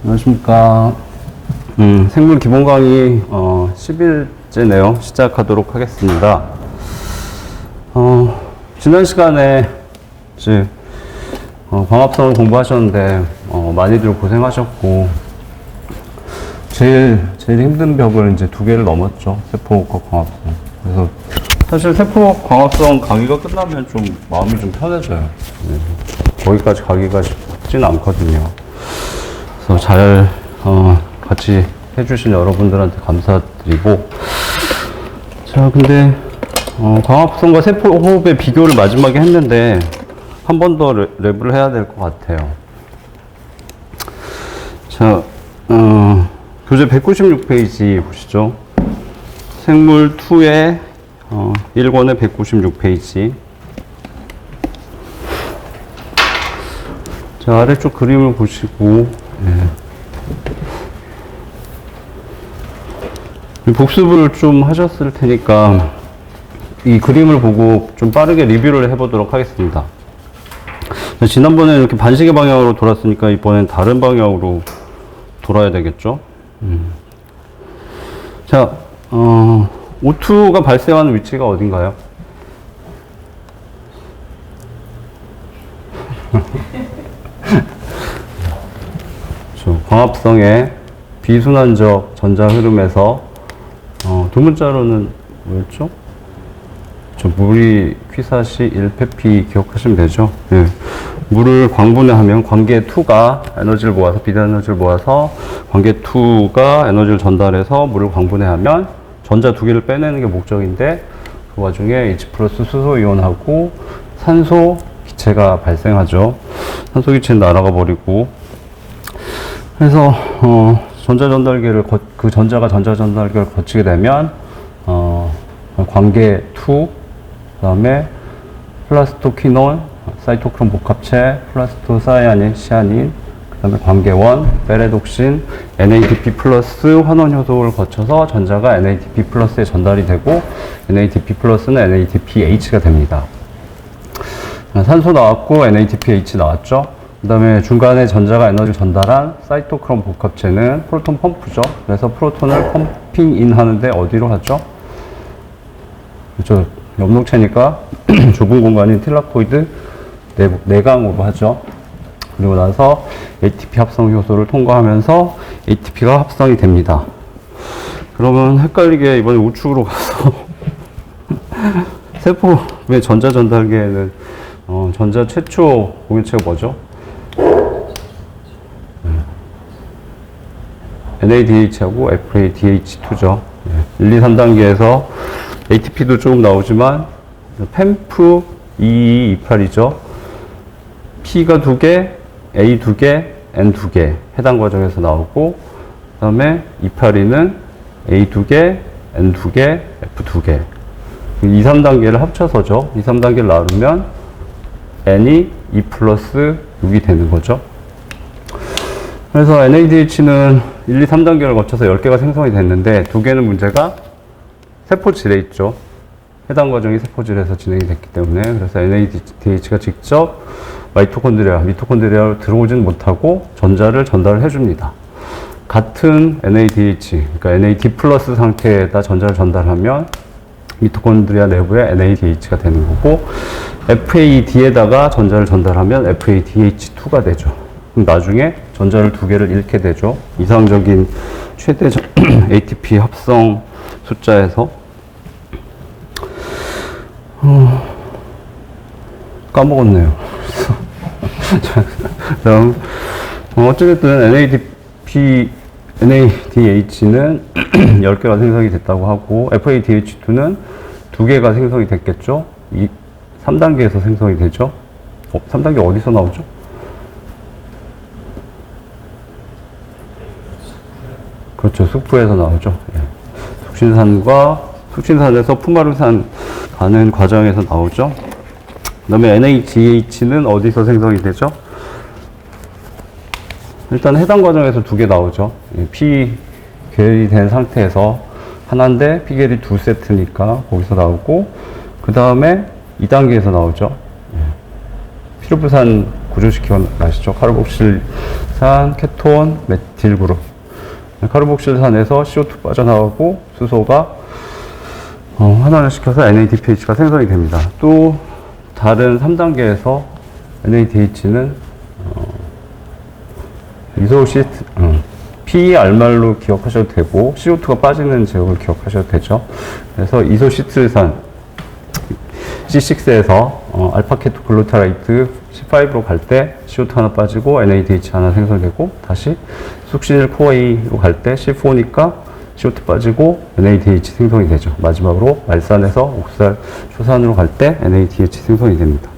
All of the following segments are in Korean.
안녕하십니까. 생물 기본 강의 10일째네요. 시작하도록 하겠습니다. 지난 시간에 이제 광합성을 공부하셨는데 많이들 고생하셨고 제일 힘든 벽을 이제 2개를 넘었죠. 세포과 광합성. 그래서 사실 세포 광합성 강의가 끝나면 좀 마음이 좀 편해져요. 네. 거기까지 가기가 쉽지는 않거든요. 그래서 잘 같이 해주신 여러분들한테 감사드리고, 자 근데 광합성과 세포 호흡의 비교를 마지막에 했는데 한 번 더 랩을 해야 될 것 같아요. 자 교재 196페이지 보시죠. 생물 2의 1권의 196페이지. 자, 아래쪽 그림을 보시고, 복습을 좀 하셨을 테니까 이 그림을 보고 좀 빠르게 리뷰를 해보도록 하겠습니다. 자, 지난번에 이렇게 반시계 방향으로 돌았으니까 이번엔 다른 방향으로 돌아야 되겠죠? 자, O2가 발생하는 위치가 어딘가요? 광합성의 비순환적 전자 흐름에서 두 문자로는 뭐였죠? 물이 퀴사시 1페피 기억하시면 되죠? 네. 물을 광분해하면 관계 2가 에너지를 모아서 비단 에너지를 모아서 관계 2가 에너지를 전달해서 물을 광분해하면 전자 2개를 빼내는 게 목적인데 그 와중에 H 플러스 수소 이온하고 산소 기체가 발생하죠. 산소 기체는 날아가 버리고, 그래서 전자 전달계를 그 전자가 전자 전달계를 거치게 되면 관계 2, 그다음에 플라스토퀴놀, 사이토크롬 복합체, 플라스토사이아닌, 시아닌, 그다음에 관계 1, 페레독신, NADP 플러스 환원 효소를 거쳐서 전자가 NADP 플러스에 전달이 되고 NADP 플러스는 NADPH가 됩니다. 산소 나왔고 NADPH 나왔죠. 그 다음에 중간에 전자가 에너지를 전달한 사이토크롬 복합체는 프로톤 펌프죠. 그래서 프로톤을 펌핑인 하는데 어디로 하죠? 그렇죠. 엽록체니까 좁은 공간인 틸라코이드 내강으로 하죠. 그리고 나서 ATP 합성 효소를 통과하면서 ATP가 합성이 됩니다. 그러면 헷갈리게 이번에 우측으로 가서 세포의 전자 전달계에는 전자 최초 공유체가 뭐죠? NADH하고 FADH2죠. 1, 2, 3단계에서 ATP도 조금 나오지만 펜프 2228이죠. P가 2개, A 2개, N 2개 해당 과정에서 나오고, 그 다음에 282는 A 2개, N 2개, F 2개. 2, 3단계를 합쳐서죠. 2, 3단계를 나누면 N이 2 플러스 6이 되는 거죠. 그래서 NADH는 1, 2, 3단계를 거쳐서 10개가 생성이 됐는데 2개는 문제가 세포질에 있죠. 해당 과정이 세포질에서 진행이 됐기 때문에, 그래서 NADH가 직접 미토콘드리아로 들어오진 못하고 전자를 전달을 해줍니다. 같은 NADH, 그러니까 NAD 플러스 상태에다 전자를 전달하면 미토콘드리아 내부에 NADH가 되는 거고, FAD에다가 전자를 전달하면 FADH2가 되죠. 그럼 나중에 전자를 2개를 잃게 되죠. 이상적인 최대 ATP 합성 숫자에서. 까먹었네요. 다음, 어쨌든 NADH는 10개가 생성이 됐다고 하고, FADH2는 2개가 생성이 됐겠죠? 3단계에서 생성이 되죠? 3단계 어디서 나오죠? 그렇죠. 숙부에서 나오죠. 숙신산에서 푸마르산 가는 과정에서 나오죠. 그 다음에 NADH는 어디서 생성이 되죠? 일단 해당 과정에서 2개 나오죠. P 계열이 된 상태에서 하나인데 P 계열이 2세트니까 거기서 나오고, 그 다음에 2단계에서 나오죠. 피로부산 구조시켜 마시죠. 카르복실산, 케톤, 메틸 그룹. 카르복실산에서 CO2 빠져나가고 수소가 환원을 시켜서 NADPH가 생성이 됩니다. 또 다른 3단계에서 NADH는 이소시트 PER말로 기억하셔도 되고 CO2가 빠지는 제목을 기억하셔도 되죠. 그래서 이소시트산 C6에서 알파케토글루타레이트 C5로 갈 때 CO2 하나 빠지고 NADH 하나 생성되고 다시 숙신일 코어A로 갈 때 C4니까 CO2 빠지고 NADH 생성이 되죠. 마지막으로 말산에서 옥살 초산으로 갈 때 NADH 생성이 됩니다.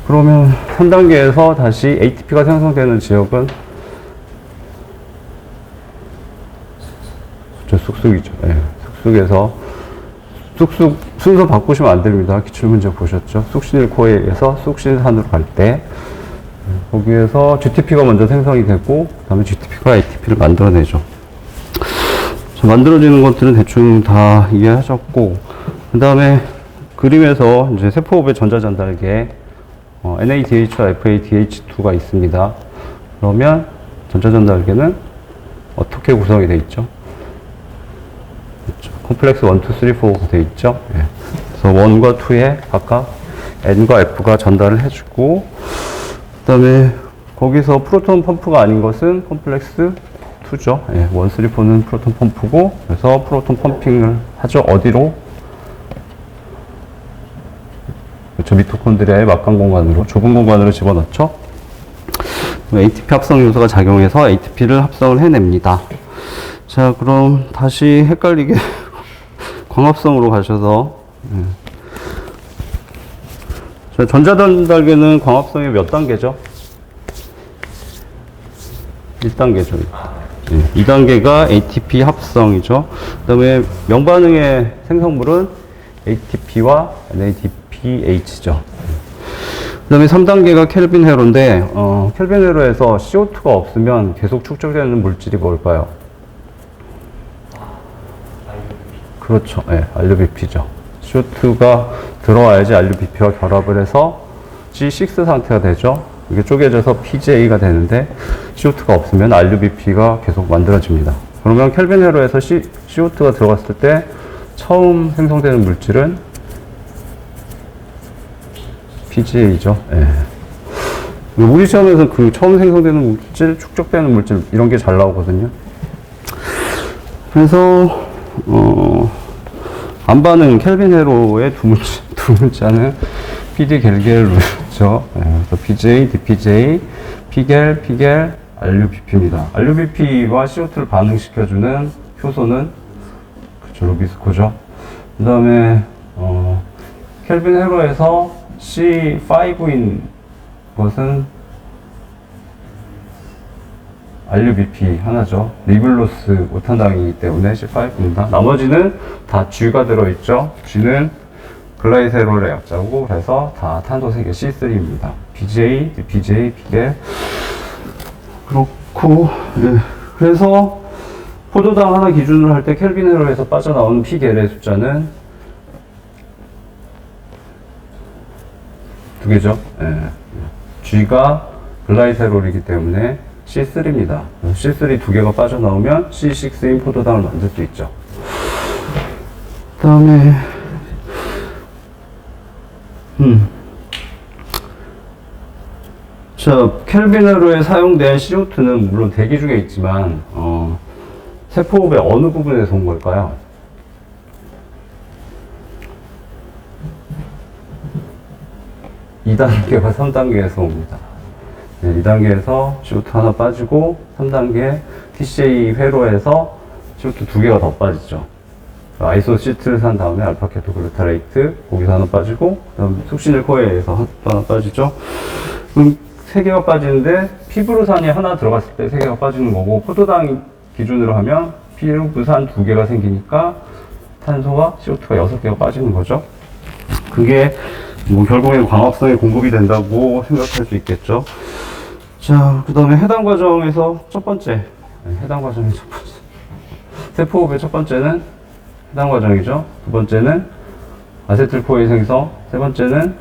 그러면 3단계에서 다시 ATP가 생성되는 지역은 쑥쑥이죠. 네. 쑥쑥에서 쑥쑥 순서 바꾸시면 안 됩니다. 기출문제 보셨죠? 숙신일 코어에서 숙신산으로 갈 때 거기에서 GTP가 먼저 생성이 되고 그 다음에 GTP가 ATP를 만들어내죠. 자, 만들어지는 것들은 대충 다 이해하셨고 그 다음에 그림에서 이제 세포호흡의 전자전달계에 NADH와 FADH2가 있습니다. 그러면 전자전달계는 어떻게 구성이 되어 있죠? 콤플렉스 1, 2, 3, 4가 되어 있죠. 예. 그래서 1과 2에 각각 N과 F가 전달을 해주고, 그 다음에 거기서 프로톤 펌프가 아닌 것은 콤플렉스 2죠. 예. 1, 3, 4는 프로톤 펌프고, 그래서 프로톤 펌핑을 하죠. 어디로? 그렇죠. 미토콘드리아의 막강 공간으로, 좁은 공간으로 집어넣죠. ATP 합성 요소가 작용해서 ATP를 합성을 해냅니다. 자, 그럼 다시 헷갈리게 광합성으로 가셔서 자, 전자전달계는 광합성이 몇 단계죠? 1단계죠. 2단계가 ATP 합성이죠. 그 다음에 명반응의 생성물은 ATP와 NADPH죠. 그 다음에 3단계가 켈빈 회로인데 켈빈 회로에서 CO2가 없으면 계속 축적되는 물질이 뭘까요? 그렇죠. 예, RUBP죠. CO2가 들어와야지 RUBP와 결합을 해서 G6 상태가 되죠. 이게 쪼개져서 PGA가 되는데 CO2가 없으면 RUBP가 계속 만들어집니다. 그러면 켈빈 회로에서 CO2가 들어갔을 때 처음 생성되는 물질은 PGA죠. 예. 우리 시험에서 그 처음 생성되는 물질, 축적되는 물질 이런 게 잘 나오거든요. 그래서 반반은 켈빈 회로의 두 문자는 PD 겔겔루죠. 그래서 PJ, DPJ, 피겔, 피겔, RUBP입니다. RUBP와 CO2를 반응시켜주는 효소는 그쵸, 루비스코죠. 그 다음에 켈빈 회로에서 C5인 것은 RUBP 하나죠. 리블로스 오탄당이기 때문에 C5입니다. 나머지는 다 G가 들어있죠. G는 글라이세롤의 약자고 그래서 다 탄소 3개 C3입니다. BJ, BJ, 피겔 그렇고 네. 그래서 포도당 하나 기준으로 할 때 켈빈 회로에서 빠져나오는 피겔의 숫자는 2개죠. 네. G가 글라이세롤이기 때문에 C3입니다. C3 2개가 빠져나오면 C6인 포도당을 만들 수 있죠. 그 다음에 자, 켈빈 회로에 사용된 CO2는 물론 대기 중에 있지만 세포호흡의 어느 부분에서 온 걸까요? (2단계와) (3단계에서) 옵니다. 네, 2단계에서 CO2 하나 빠지고 3단계 TCA 회로에서 CO2 2개가 더 빠지죠. 아이소시트를 산 다음에 알파케토글루타레이트 거기서 하나 빠지고 그다음 숙신일 코어에서 하나 빠지죠. 그럼 3개가 빠지는데 피브로산이 하나 들어갔을 때 3개가 빠지는 거고 포도당 기준으로 하면 피루브산 2개가 생기니까 탄소와 CO2가 6개가 빠지는 거죠. 그게 뭐 결국엔 광합성에 공급이 된다고 생각할 수 있겠죠. 자, 그 다음에 해당 과정에서 첫 번째, 해당 과정의 첫 번째, 세포호흡의 첫 번째는 해당 과정이죠. 두 번째는 아세틸코의 생성, 세 번째는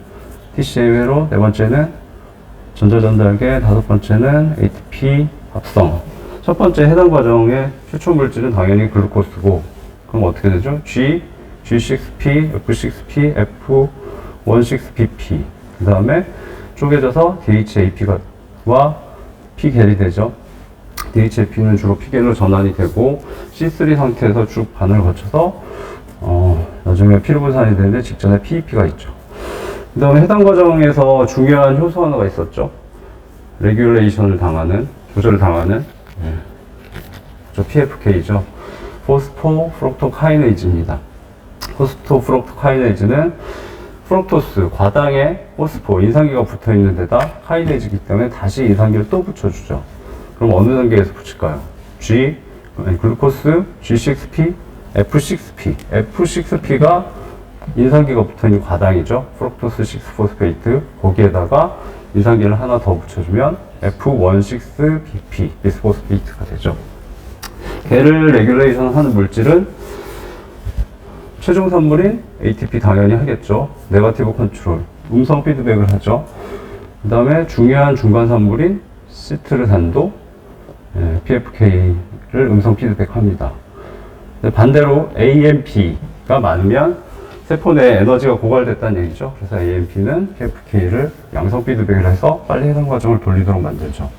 TCA 회로, 네 번째는 전자전달계, 다섯 번째는 ATP 합성. 첫 번째 해당 과정의 최초 물질은 당연히 글루코스고, 그럼 어떻게 되죠? G, G6P, F6P, F16BP. 그 다음에 쪼개져서 DHAP와 P겔이 되죠. DHAP는 주로 P겔로 전환이 되고, C3 상태에서 쭉 반을 거쳐서, 나중에 피르부산이 되는데 직전에 PEP가 있죠. 그 다음에 해당 과정에서 중요한 효소 하나가 있었죠. 레귤레이션을 당하는, 조절을 당하는, PFK죠. 포스포프럭토카이네이즈입니다. 포스포프럭토카이네이즈는 프럭토스, 과당에 포스포, 인산기가 붙어 있는 데다 카이네이즈이기 때문에 다시 인산기를 또 붙여주죠. 그럼 어느 단계에서 붙일까요? 글루코스, G6P, F6P. F6P가 인산기가 붙어 있는 과당이죠. 프럭토스 6포스페이트. 거기에다가 인산기를 하나 더 붙여주면 F16BP, 비스포스페이트가 되죠. 걔를 레귤레이션 하는 물질은 최종 산물인 ATP 당연히 하겠죠. 네거티브 컨트롤, 음성 피드백을 하죠. 그 다음에 중요한 중간 산물인 시트르산도 PFK를 음성 피드백합니다. 반대로 AMP가 많으면 세포 내에 에너지가 고갈됐다는 얘기죠. 그래서 AMP는 PFK를 양성 피드백을 해서 빨리 해당 과정을 돌리도록 만들죠.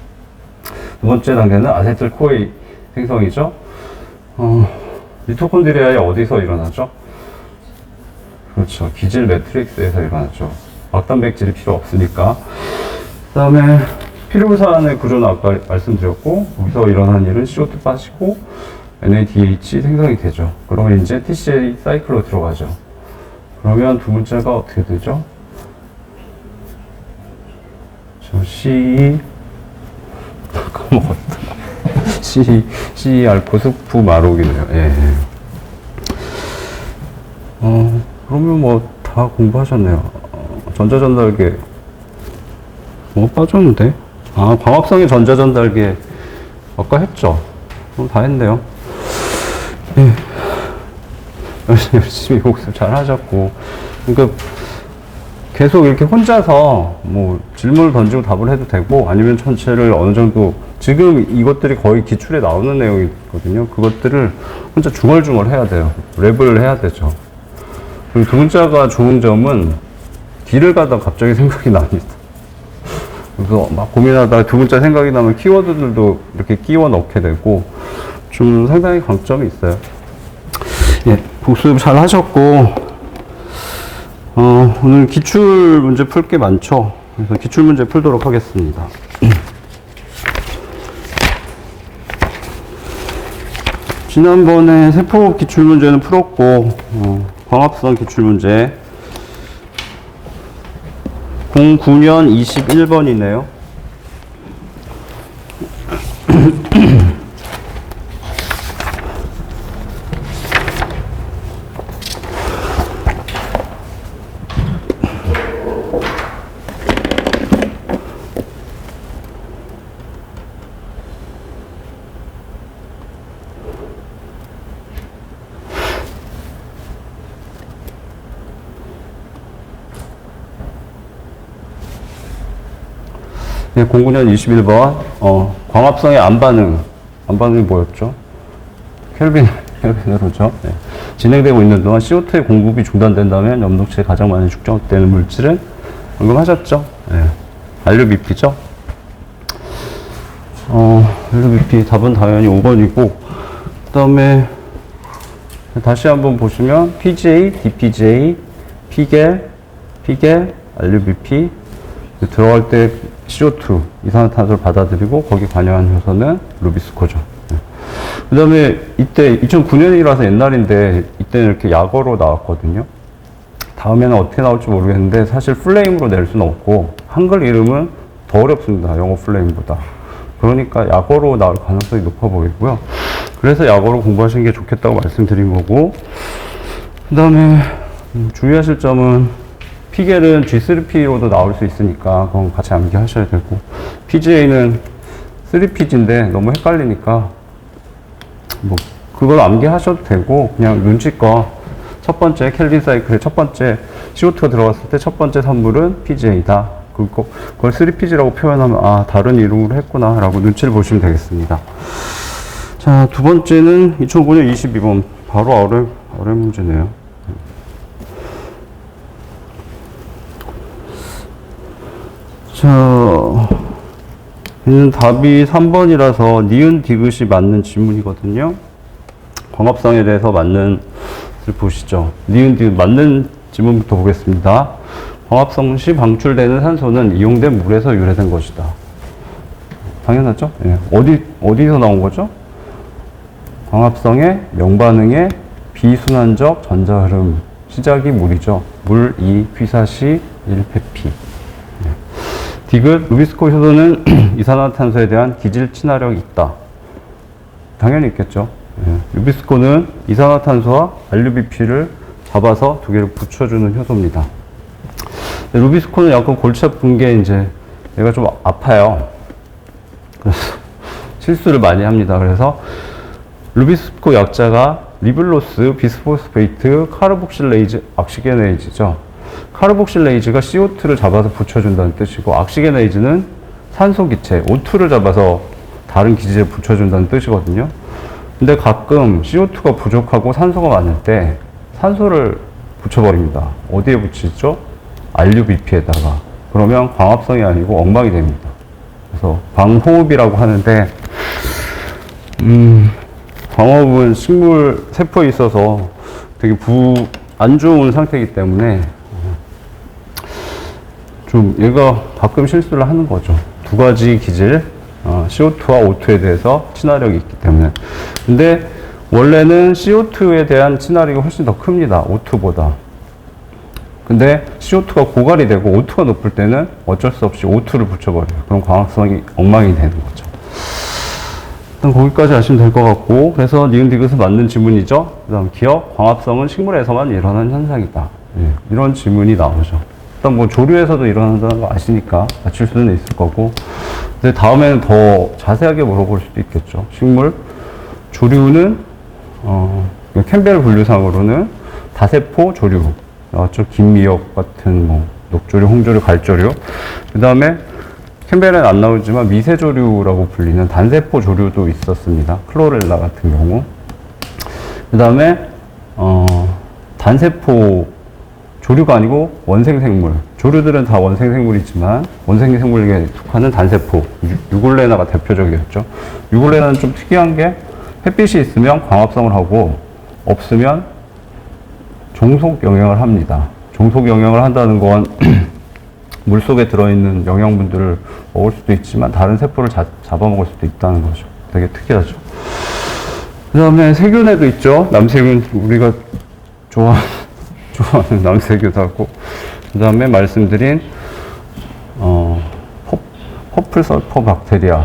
두 번째 단계는 아세틸 코에 생성이죠. 미토콘드리아에 어디서 일어나죠? 그렇죠. 기질 매트릭스에서 일어나죠. 막단백질이 필요 없으니까. 그 다음에 피르부산의 구조는 아까 말씀드렸고, 여기서 일어난 일은 CO2 빠지고 NADH 생성이 되죠. 그러면 이제 TCA 사이클로 들어가죠. 그러면 두 번째가 어떻게 되죠? 까먹었다. 알코스프 마록이네요. 예. 그러면 뭐 다 공부하셨네요. 전자전달계 뭐 빠졌는데? 광합성의 전자전달계 아까 했죠? 그럼 다 했네요. 예. 열심히 복습 잘 하셨고, 그러니까 계속 이렇게 혼자서 뭐 질문을 던지고 답을 해도 되고, 아니면 전체를 어느 정도, 지금 이것들이 거의 기출에 나오는 내용이거든요. 그것들을 혼자 중얼중얼 해야 돼요. 랩을 해야 되죠. 그리고 두 문자가 좋은 점은 길을 가다 갑자기 생각이 납니다. 그래서 막 고민하다가 두 문자 생각이 나면 키워드들도 이렇게 끼워 넣게 되고, 좀 상당히 강점이 있어요. 예, 복습 잘 하셨고, 오늘 기출 문제 풀 게 많죠. 그래서 기출 문제 풀도록 하겠습니다. 지난번에 세포 기출 문제는 풀었고, 광합성 기출 문제 09년 21번이네요. 네, 09년 21번, 광합성의 안반응이 뭐였죠? 켈빈으로죠. 네. 진행되고 있는 동안 CO2의 공급이 중단된다면 염록체에 가장 많이 축적되는 물질은 방금 하셨죠? 네. RUBP죠? RUBP 답은 당연히 5번이고, 그 다음에 다시 한번 보시면 PGA, DPGA, 피겔, RUBP, 들어갈 때 CO2, 이산화탄소를 받아들이고 거기 관여한 효소는 루비스코죠. 네. 그 다음에 이때 2009년이라서 옛날인데 이때는 이렇게 약어로 나왔거든요. 다음에는 어떻게 나올지 모르겠는데 사실 플레임으로 낼 수는 없고 한글 이름은 더 어렵습니다. 영어 플레임보다. 그러니까 약어로 나올 가능성이 높아 보이고요. 그래서 약어로 공부하시는 게 좋겠다고 말씀드린 거고, 그 다음에 주의하실 점은 피겔은 G3P로도 나올 수 있으니까 그건 같이 암기하셔야 되고, PGA는 3PG인데 너무 헷갈리니까 뭐 그걸 암기하셔도 되고, 그냥 눈치껏 첫 번째 켈빈 사이클의 첫 번째 CO2가 들어갔을 때 첫 번째 산물은 PGA다. 그걸 3PG라고 표현하면, 아, 다른 이름으로 했구나, 라고 눈치를 보시면 되겠습니다. 자, 두 번째는 2005년 22번. 바로 아래 문제네요. 자, 얘는 답이 3번이라서 니은 디귿이 맞는 지문이거든요. 광합성에 대해서 맞는 것을 보시죠. 니은 디귿 맞는 지문부터 보겠습니다. 광합성 시 방출되는 산소는 이용된 물에서 유래된 것이다. 당연하죠? 예. 어디서 나온 거죠? 광합성의 명반응의 비순환적 전자흐름. 시작이 물이죠. 물 2, 피사시 1, 페피. 디귿, 루비스코 효소는 이산화탄소에 대한 기질 친화력이 있다. 당연히 있겠죠. 예. 루비스코는 이산화탄소와 RUBP를 잡아서 두 개를 붙여주는 효소입니다. 루비스코는 약간 골치 아픈 게 이제 얘가 좀 아파요. 그래서 실수를 많이 합니다. 그래서 루비스코 약자가 리블로스, 비스포스페이트, 카르복실레이즈, 악시게네이즈죠. 카르복실레이즈가 CO2를 잡아서 붙여준다는 뜻이고, 악시게네이즈는 산소 기체, O2를 잡아서 다른 기질에 붙여준다는 뜻이거든요. 근데 가끔 CO2가 부족하고 산소가 많을 때 산소를 붙여버립니다. 어디에 붙이죠? RUBP에다가. 그러면 광합성이 아니고 엉망이 됩니다. 그래서 광호흡이라고 하는데, 광호흡은 식물 세포에 있어서 되게 안 좋은 상태이기 때문에 좀 얘가 가끔 실수를 하는 거죠. 두 가지 기질, CO2와 O2에 대해서 친화력이 있기 때문에. 근데 원래는 CO2에 대한 친화력이 훨씬 더 큽니다. O2보다. 근데 CO2가 고갈이 되고 O2가 높을 때는 어쩔 수 없이 O2를 붙여버려요. 그럼 광합성이 엉망이 되는 거죠. 일단 거기까지 아시면 될 것 같고, 그래서 니은 디귿은 맞는 지문이죠. 그 다음 기억, 광합성은 식물에서만 일어나는 현상이다. 예, 이런 지문이 나오죠. 일단 뭐 조류에서도 일어난다는 거 아시니까 맞출 수는 있을 거고, 근데 다음에는 더 자세하게 물어볼 수도 있겠죠. 식물, 조류는 캠벨 분류상으로는 다세포 조류, 나왔죠. 김미역 같은 뭐 녹조류, 홍조류, 갈조류. 그 다음에 캠벨은 안 나오지만 미세조류라고 불리는 단세포 조류도 있었습니다. 클로렐라 같은 경우. 그 다음에 단세포 조류가 아니고 원생생물. 조류들은 다 원생생물이지만 원생생물에게 속하는 단세포. 유골레나가 대표적이었죠. 유골레나는 좀 특이한 게 햇빛이 있으면 광합성을 하고 없으면 종속 영양을 합니다. 종속 영양을 한다는 건 물속에 들어있는 영양분들을 먹을 수도 있지만 다른 세포를 잡아먹을 수도 있다는 거죠. 되게 특이하죠. 그 다음에 세균에도 있죠. 남세균, 우리가 좋아하는 남세균도 하고, 그 다음에 말씀드린 퍼플 설퍼 박테리아,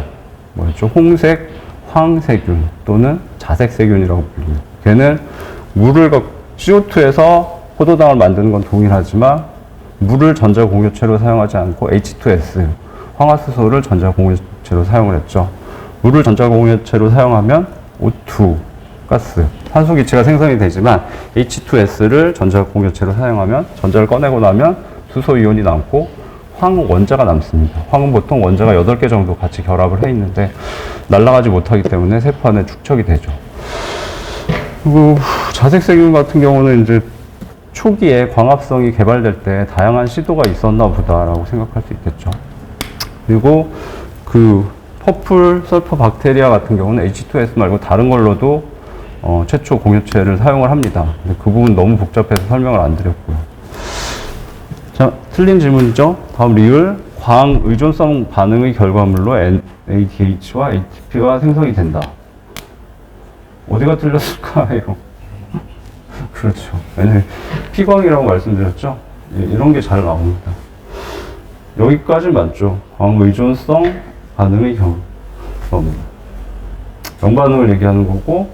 뭐였죠? 홍색 황세균 또는 자색세균이라고 불립니다. 걔는 CO2에서 포도당을 만드는 건 동일하지만 물을 전자공유체로 사용하지 않고 H2S, 황화수소를 전자공유체로 사용을 했죠. 물을 전자공유체로 사용하면 O2, 가스, 산소 기체가 생성이 되지만 H2S를 전자공유체로 사용하면 전자를 꺼내고 나면 수소 이온이 남고 황 원자가 남습니다. 황은 보통 원자가 8개 정도 같이 결합을 해 있는데 날아가지 못하기 때문에 세포 안에 축적이 되죠. 그리고 자색세균 같은 경우는 이제 초기에 광합성이 개발될 때 다양한 시도가 있었나 보다라고 생각할 수 있겠죠. 그리고 그 퍼플 설퍼 박테리아 같은 경우는 H2S 말고 다른 걸로도 최초 공유체를 사용을 합니다. 근데 그 부분 너무 복잡해서 설명을 안 드렸고요. 자, 틀린 질문이죠. 다음 리을. 광 의존성 반응의 결과물로 NADH와 ATP가 생성이 된다. 어디가 틀렸을까요? 그렇죠. 피광이라고 말씀드렸죠? 예, 이런 게 잘 나옵니다. 여기까지 맞죠? 광의존성 반응의 명반응을 얘기하는 거고,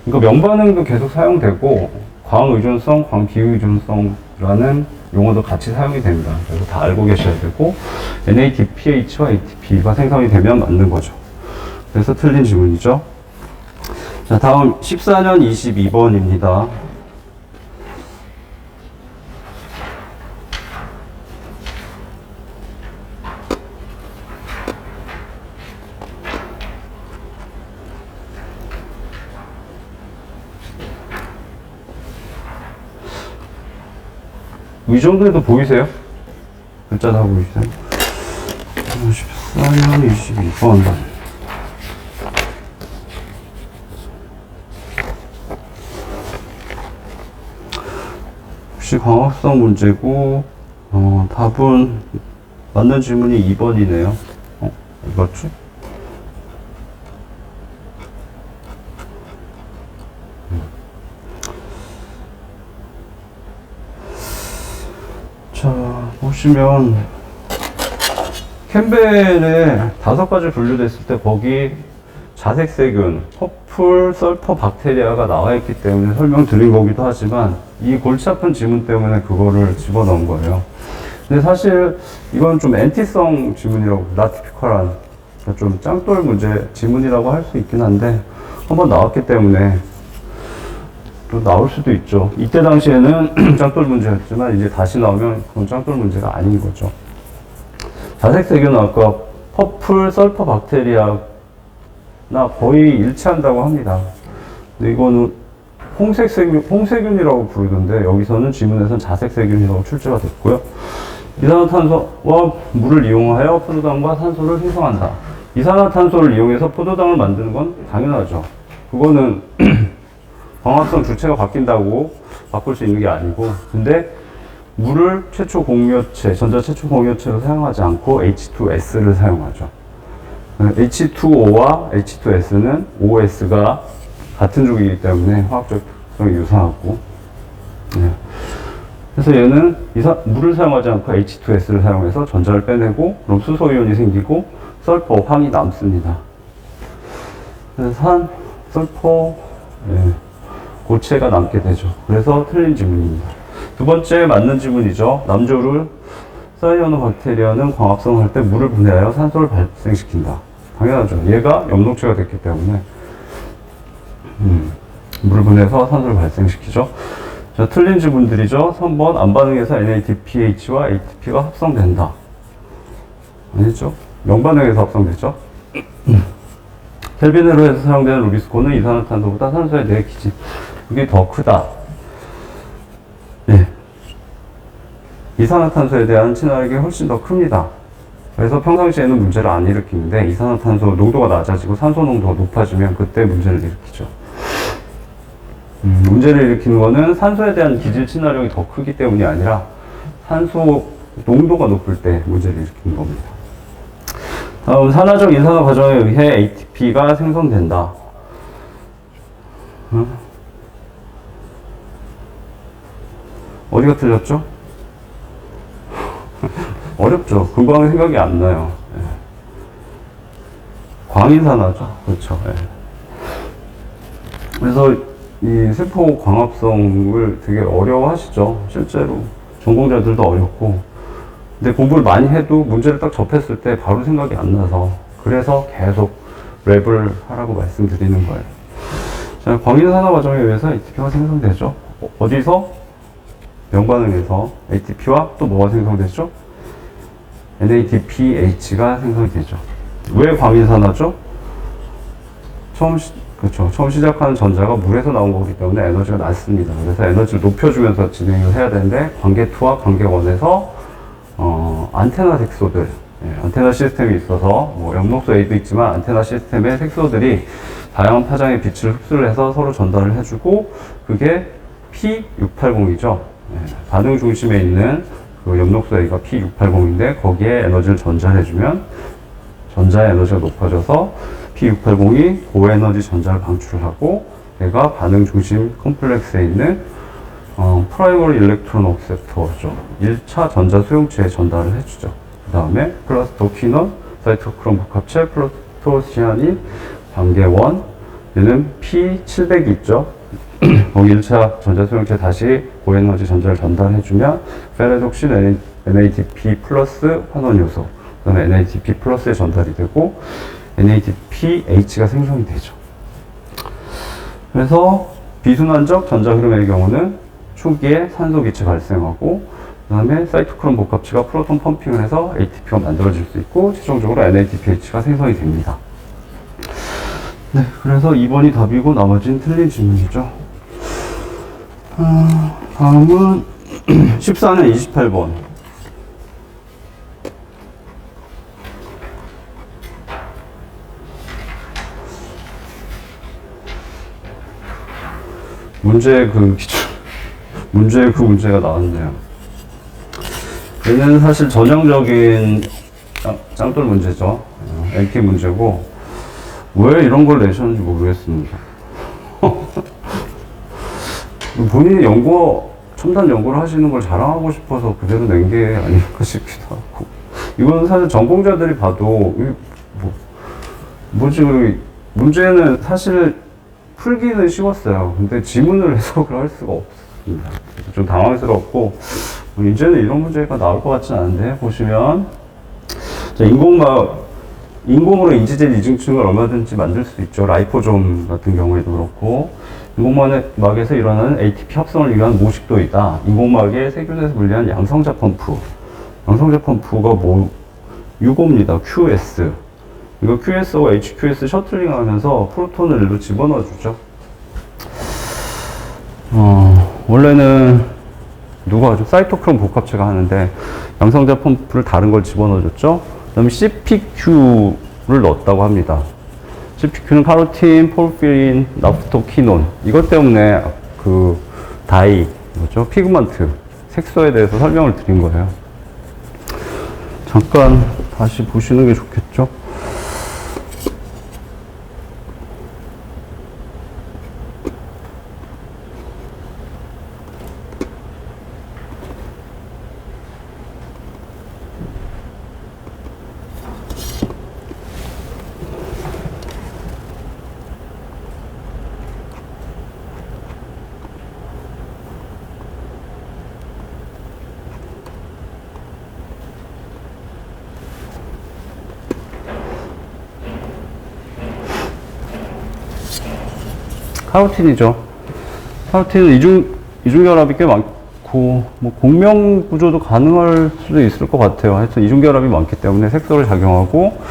그러니까 명반응도 계속 사용되고, 광의존성, 광비의존성이라는 용어도 같이 사용이 됩니다. 그래서 다 알고 계셔야 되고, NADPH와 ATP가 생성이 되면 맞는 거죠. 그래서 틀린 질문이죠. 자, 다음 14년 22번입니다. 이 정도에도 보이세요? 글자 다 보이세요? 14년 22번. 역시 광합성 문제고, 답은 맞는 질문이 2번이네요. 이거지? 자, 보시면 캠벨에 5가지 분류됐을 때 거기 자색세균, 퍼플 설퍼 박테리아가 나와 있기 때문에 설명드린 거기도 하지만 이 골치 아픈 지문 때문에 그거를 집어넣은 거예요. 근데 사실 이건 좀 엔티성 지문이라고, 나티피컬한 좀 짱돌 문제 지문이라고 할 수 있긴 한데 한번 나왔기 때문에 또 나올 수도 있죠. 이때 당시에는 짱돌 문제였지만 이제 다시 나오면 그건 짱돌 문제가 아닌 거죠. 자색세균은 아까 퍼플 설퍼 박테리아나 거의 일치한다고 합니다. 근데 이거는 홍세균이라고 부르던데 여기서는 지문에서는 자색세균이라고 출제가 됐고요. 이산화탄소와 물을 이용하여 포도당과 산소를 생성한다. 이산화탄소를 이용해서 포도당을 만드는 건 당연하죠. 그거는 광합성 주체가 바뀐다고 바꿀 수 있는 게 아니고, 근데 물을 최초 공유체, 전자 최초 공유체로 사용하지 않고 H2S를 사용하죠. H2O와 H2S는 OS가 같은 족이기 때문에 화학적 성이 유사하고, 네. 그래서 얘는 물을 사용하지 않고 H2S를 사용해서 전자를 빼내고, 그럼 수소이온이 생기고 설퍼, 황이 남습니다. 그래서 설퍼, 네, 고체가 남게 되죠. 그래서 틀린 지문입니다. 두 번째 맞는 지문이죠. 남조류 사이아노박테리아는 광합성을 할 때 물을 분해하여 산소를 발생시킨다. 당연하죠. 얘가 엽록체가 됐기 때문에 물을 분해해서 산소를 발생시키죠. 자, 틀린 지문들이죠. 3번 안 반응해서 NADPH와 ATP가 합성된다. 아니죠. 명반응해서 합성되죠. 켈빈으로해서 사용되는 루비스콘은 이산화탄소보다 산소의 4기지. 그게 더 크다. 예. 이산화탄소에 대한 친화력이 훨씬 더 큽니다. 그래서 평상시에는 문제를 안 일으키는데 이산화탄소 농도가 낮아지고 산소 농도가 높아지면 그때 문제를 일으키죠. 문제를 일으키는 거는 산소에 대한 기질 친화력이 더 크기 때문이 아니라 산소 농도가 높을 때 문제를 일으키는 겁니다. 다음, 산화적 인산화 과정에 의해 ATP가 생성된다. 어디가 틀렸죠? 어렵죠. 금방 생각이 안 나요. 네. 광인산화죠. 그렇죠. 네. 그래서 이 세포 광합성을 되게 어려워하시죠. 실제로 전공자들도 어렵고, 근데 공부를 많이 해도 문제를 딱 접했을 때 바로 생각이 안 나서, 그래서 계속 랩을 하라고 말씀드리는 거예요. 자, 광인산화 과정에 의해서 ATP가 생성되죠. 어디서? 명반응에서 ATP와 또 뭐가 생성되죠? NADPH가 생성이 되죠. 왜 광인산화죠? 처음 시작하는 전자가 물에서 나온 거기 때문에 에너지가 낮습니다. 그래서 에너지를 높여주면서 진행을 해야 되는데, 관계2와 관계1에서 안테나 색소들, 안테나 시스템이 있어서 뭐 엽록소 A도 있지만 안테나 시스템의 색소들이 다양한 파장의 빛을 흡수를 해서 서로 전달을 해주고, 그게 P680이죠. 반응 중심에 있는 그 엽록소 A가 P680인데 거기에 에너지를 전달해주면 전자의 에너지가 높아져서 P680이 고에너지 전자를 방출을 하고, 얘가 반응 중심 컴플렉스에 있는 프라이머리 일렉트론 억셉터죠. 1차 전자 수용체에 전달을 해주죠. 그 다음에 플러스 도피넌, 사이토크롬 복합체, 플로토시아닌, 관계1, 얘는 P700이 있죠. 거기 1차 전자 수용체 다시 고에너지 전자를 전달해주면 페레독신, NADP 플러스 환원요소, 그 다음에 NADP 플러스에 전달이 되고 NADPH가 생성이 되죠. 그래서 비순환적 전자 흐름의 경우는 초기에 산소 기체 발생하고, 그 다음에 사이토크롬 복합체가 프로톤 펌핑을 해서 ATP가 만들어질 수 있고, 최종적으로 NADPH가 생성이 됩니다. 네, 그래서 2번이 답이고 나머지는 틀린 질문이죠. 다음은 14는 28번. 문제의 그 문제가 나왔네요. 얘는 사실 전형적인 짱돌 문제죠. NP 문제고, 왜 이런 걸 내셨는지 모르겠습니다. 본인이 첨단 연구를 하시는 걸 자랑하고 싶어서 그대로 낸 게 아닐까 싶기도 하고. 이건 사실 전공자들이 봐도, 문제는 사실 풀기는 쉬웠어요. 근데 지문을 해석을 할 수가 없습니다. 좀 당황스럽고, 이제는 이런 문제가 나올 것 같진 않은데, 보시면, 자, 인공으로 인지젤 이중층을 얼마든지 만들 수 있죠. 라이포솜 같은 경우에도 그렇고, 인공막에서 일어나는 ATP 합성을 위한 모식도이다. 인공막의 세균에서 분리한 양성자 펌프. 양성자 펌프가 유고입니다. QS. 이거 QS하고 HQS 셔틀링 하면서 프로톤을 일로 집어넣어 주죠. 원래는 누가 하죠? 사이토크롬 복합체가 하는데 양성자 펌프를 다른 걸 집어넣어 줬죠. 그 다음에 CPQ를 넣었다고 합니다. CPQ는 카로틴, 포르피린, 나프토키논. 이것 때문에 그 다이, 뭐죠? 피그먼트, 색소에 대해서 설명을 드린 거예요. 잠깐 다시 보시는 게 좋겠죠? 카로틴이죠. 카로틴은 이중결합이 꽤 많고, 공명 구조도 가능할 수도 있을 것 같아요. 하여튼 이중결합이 많기 때문에 색소를 작용하고,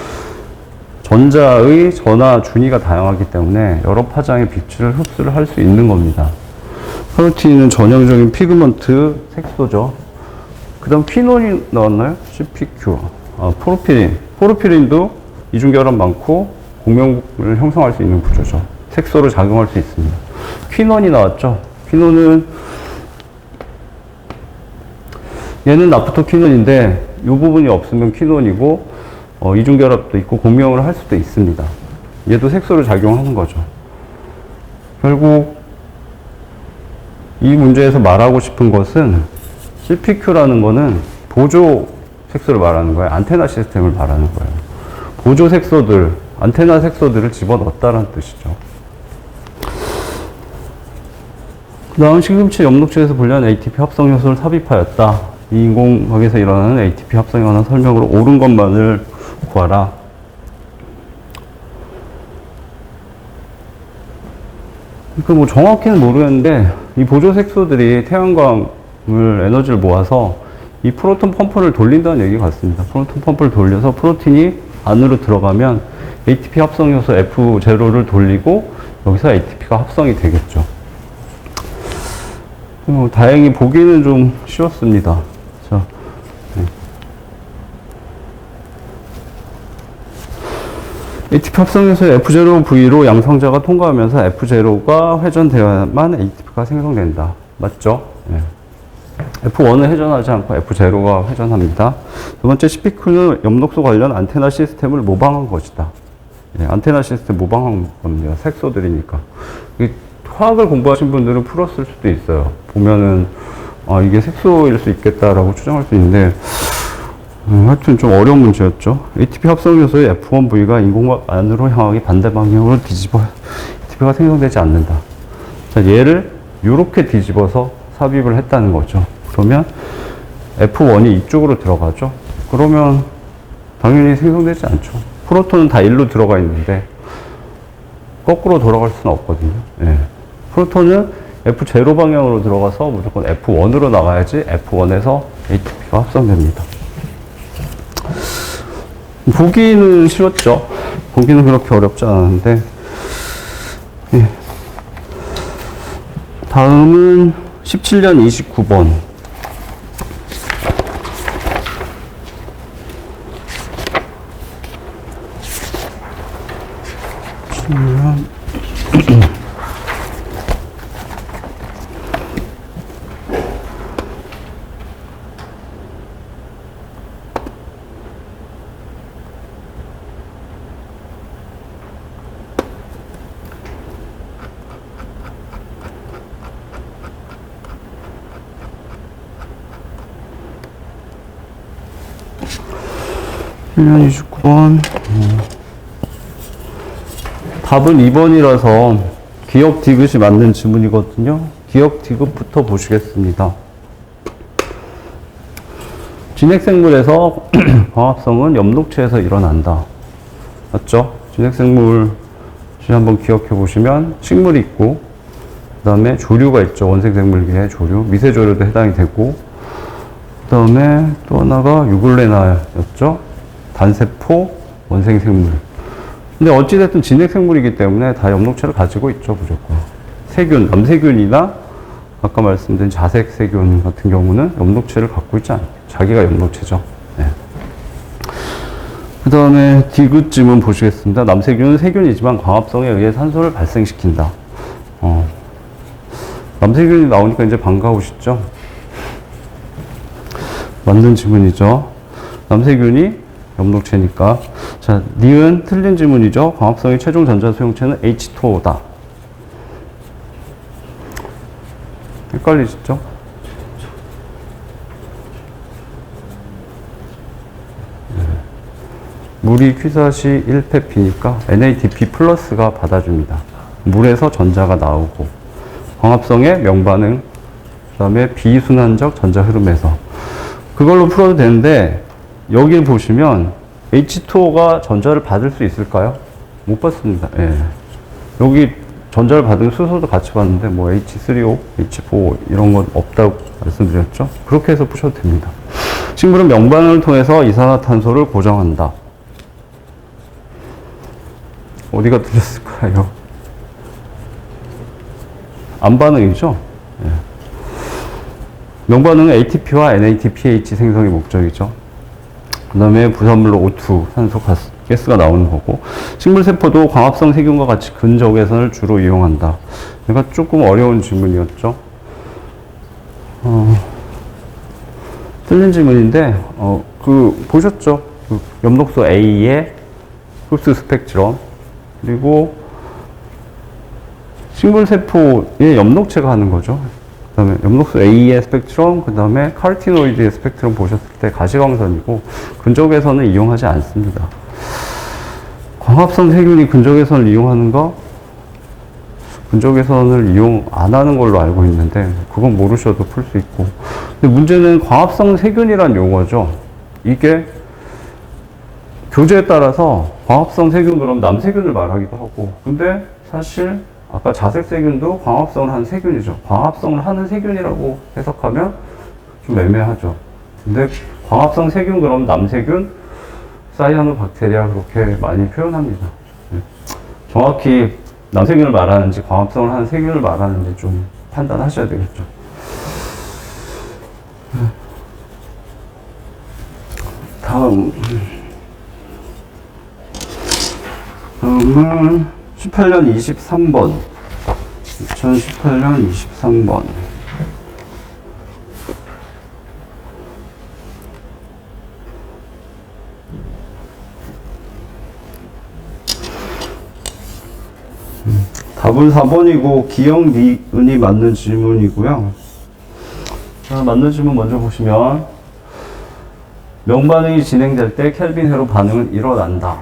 전자의 전하, 준위가 다양하기 때문에 여러 파장의 빛을 흡수를 할 수 있는 겁니다. 카로틴은 전형적인 피그먼트 색소죠. 그 다음 퀴논이 나왔나요? CPQ. 포르피린. 포르피린도 이중결합 많고, 공명을 형성할 수 있는 구조죠. 색소로 작용할 수 있습니다. 퀴논이 나왔죠. 퀴논은 얘는 나프토퀴논인데 이 부분이 없으면 퀴논이고 이중결합도 있고 공명을 할 수도 있습니다. 얘도 색소로 작용하는 거죠. 결국 이 문제에서 말하고 싶은 것은 CPQ라는 거는 보조 색소를 말하는 거예요. 안테나 시스템을 말하는 거예요. 보조 색소들, 안테나 색소들을 집어넣었다는 뜻이죠. 그 다음 시금치 엽록체에서 분리한 ATP 합성 요소를 삽입하였다. 이 인공막에서 일어나는 ATP 합성에 관한 설명으로 옳은 것만을 구하라. 그러니까 정확히는 모르겠는데 이 보조 색소들이 태양광을 에너지를 모아서 이 프로톤 펌프를 돌린다는 얘기 같습니다. 프로톤 펌프를 돌려서 프로틴이 안으로 들어가면 ATP 합성 요소 F0를 돌리고 여기서 ATP가 합성이 되겠죠. 다행히 보기는 좀 쉬웠습니다. 자, ATP 합성에서 F0V로 양성자가 통과하면서 F0가 회전되어야만 ATP가 생성된다. 맞죠? 네. F1은 회전하지 않고 F0가 회전합니다. 두 번째, CPQ는 엽록소 관련 안테나 시스템을 모방한 것이다. 네, 안테나 시스템 모방한 겁니다. 색소들이니까. 화학을 공부하신 분들은 풀었을 수도 있어요. 보면은, 이게 색소일 수 있겠다라고 추정할 수 있는데, 하여튼 좀 어려운 문제였죠. ATP 합성 요소의 F1V가 인공막 안으로 향하기 반대 방향으로 뒤집어 ATP가 생성되지 않는다. 자, 얘를 이렇게 뒤집어서 삽입을 했다는 거죠. 그러면 F1이 이쪽으로 들어가죠. 그러면 당연히 생성되지 않죠. 프로톤은 다 일로 들어가 있는데 거꾸로 돌아갈 수는 없거든요. 예. 프로톤은 F0 방향으로 들어가서 무조건 F1으로 나가야지 F1에서 ATP가 합성됩니다. 보기는 쉬웠죠. 보기는 그렇게 어렵지 않았는데. 예. 다음은 17년 29번. 1년 29번. 답은 2번이라서 기억 디귿이 맞는 지문이거든요. 기억 디귿부터 보시겠습니다. 진핵생물에서 광합성은 엽록체에서 일어난다. 맞죠? 진핵생물 한번 기억해 보시면 식물이 있고, 그 다음에 조류가 있죠. 원생생물계의 조류, 미세조류도 해당이 되고, 그 다음에 또 하나가 유글레나였죠. 단세포 원생생물. 근데 어찌됐든 진핵생물이기 때문에 다 엽록체를 가지고 있죠, 무조건. 세균, 남세균이나 아까 말씀드린 자색세균 같은 경우는 엽록체를 갖고 있지 않아요. 자기가 엽록체죠. 네. 그 다음에 디귿 지문 보시겠습니다. 남세균은 세균이지만 광합성에 의해 산소를 발생시킨다. 남세균이 나오니까 이제 반가우시죠? 맞는 지문이죠. 남세균이 엽록체니까. 자, 니은 틀린 지문이죠. 광합성의 최종 전자 수용체는 H2O다. 헷갈리시죠? 네. 물이 퀴사시 1폐피니까 NADP 플러스가 받아줍니다. 물에서 전자가 나오고, 광합성의 명반응, 그 다음에 비순환적 전자 흐름에서. 그걸로 풀어도 되는데, 여기 보시면 H2O가 전자를 받을 수 있을까요? 못 받습니다. 예. 여기 전자를 받은 수소도 같이 받는데 뭐 H3O, H4O 이런 건 없다고 말씀드렸죠? 그렇게 해서 푸셔도 됩니다. 식물은 명반응을 통해서 이산화탄소를 고정한다. 어디가 틀렸을까요? 안반응이죠? 예. 명반응은 ATP와 NADPH 생성이 목적이죠. 그 다음에 부산물로 O2, 산소 가스가 나오는 거고, 식물세포도 광합성 세균과 같이 근적외선을 주로 이용한다. 그러니까 조금 어려운 질문이었죠. 틀린 질문인데, 보셨죠? 그 엽록소 A의 흡수 스펙트럼, 그리고 식물세포의 엽록체가 하는 거죠. 그 다음에 엽록소 A의 스펙트럼, 그 다음에 카르티노이드의 스펙트럼 보셨을 때 가시광선이고, 근적외선을 이용하지 않습니다. 광합성 세균이 근적외선을 이용하는 거, 근적외선을 이용 안 하는 걸로 알고 있는데, 그건 모르셔도 풀 수 있고. 근데 문제는 광합성 세균이란 용어죠. 이게 교재에 따라서 광합성 세균 그럼 남세균을 말하기도 하고, 근데 사실 아까 자색세균도 광합성을 하는 세균이죠. 광합성을 하는 세균이라고 해석하면 좀 애매하죠. 근데 광합성 세균 그럼 남세균, 사이아노박테리아 그렇게 많이 표현합니다. 정확히 남세균을 말하는지 광합성을 하는 세균을 말하는지 좀 판단하셔야 되겠죠. 다음은 18년 23번. 2018년 23번. 답은 4번이고 기억 니은이 맞는 질문이고요. 자, 맞는 질문 먼저 보시면 명반응이 진행될 때 켈빈회로 반응은 일어난다.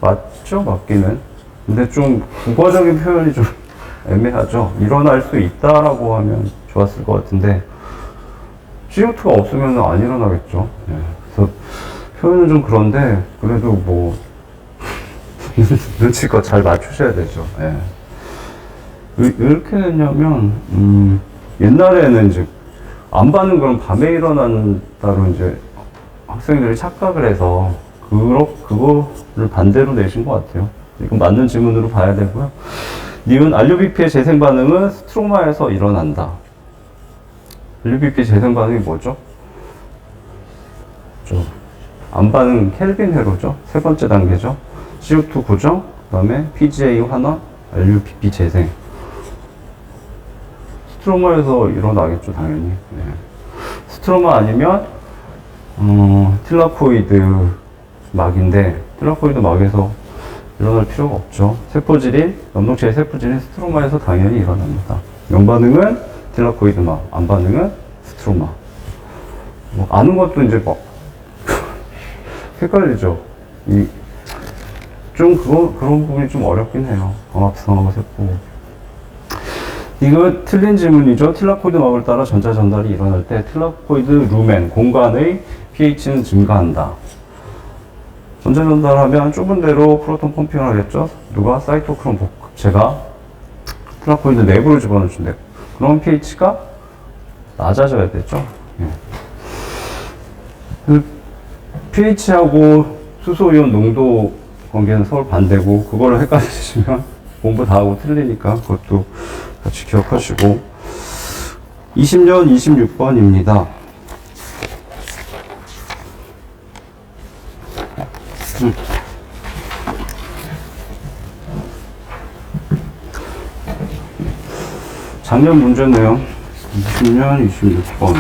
맞죠? 맞기는. 근데 좀 국어적인 표현이 좀 애매하죠. 일어날 수 있다라고 하면 좋았을 것 같은데 CO2가 없으면 안 일어나겠죠. 네. 그래서 표현은 좀 그런데 그래도 뭐 눈치껏 잘 맞추셔야 되죠. 네. 왜 이렇게 했냐면 옛날에는 이제 안 받는 건 밤에 일어난다로 이제 학생들이 착각을 해서 그거를 반대로 내신 것 같아요. 이건 맞는 질문으로 봐야 되고요. 니은 RUBP의 재생 반응은 스트로마에서 일어난다. RUBP 재생 반응이 뭐죠? 안 반응 켈빈 회로죠. 세 번째 단계죠. CO2 고정, 그 다음에 PGA 환원, LUPP 재생. 스트로마에서 일어나겠죠, 당연히. 네. 스트로마 아니면 틸라코이드 막인데, 틸라코이드 막에서 일어날 필요가 없죠. 세포질인, 염록체의 세포질인 스트로마에서 당연히 일어납니다. 연반응은 틸라코이드 막, 안 반응은 스트로마. 뭐 아는 것도 이제 뭐 헷갈리죠. 그런 부분이 좀 어렵긴 해요. 광합성하고 세포. 이거 틀린 질문이죠. 틸라코이드 막을 따라 전자 전달이 일어날 때 틸라코이드 루멘, 공간의 pH는 증가한다. 전자 전달하면 좁은 데로 프로톤 펌핑을 하겠죠. 누가? 사이토크롬 복합체가 틸라코이드 내부로 집어넣어준대. 그럼 pH가 낮아져야 되죠. 예. pH하고 수소이온 농도 관계는 서로 반대고, 그거를 헷갈리시면 공부 다 하고 틀리니까 그것도 같이 기억하시고. 20년 26번입니다. 작년 문제 내용 20년 26번.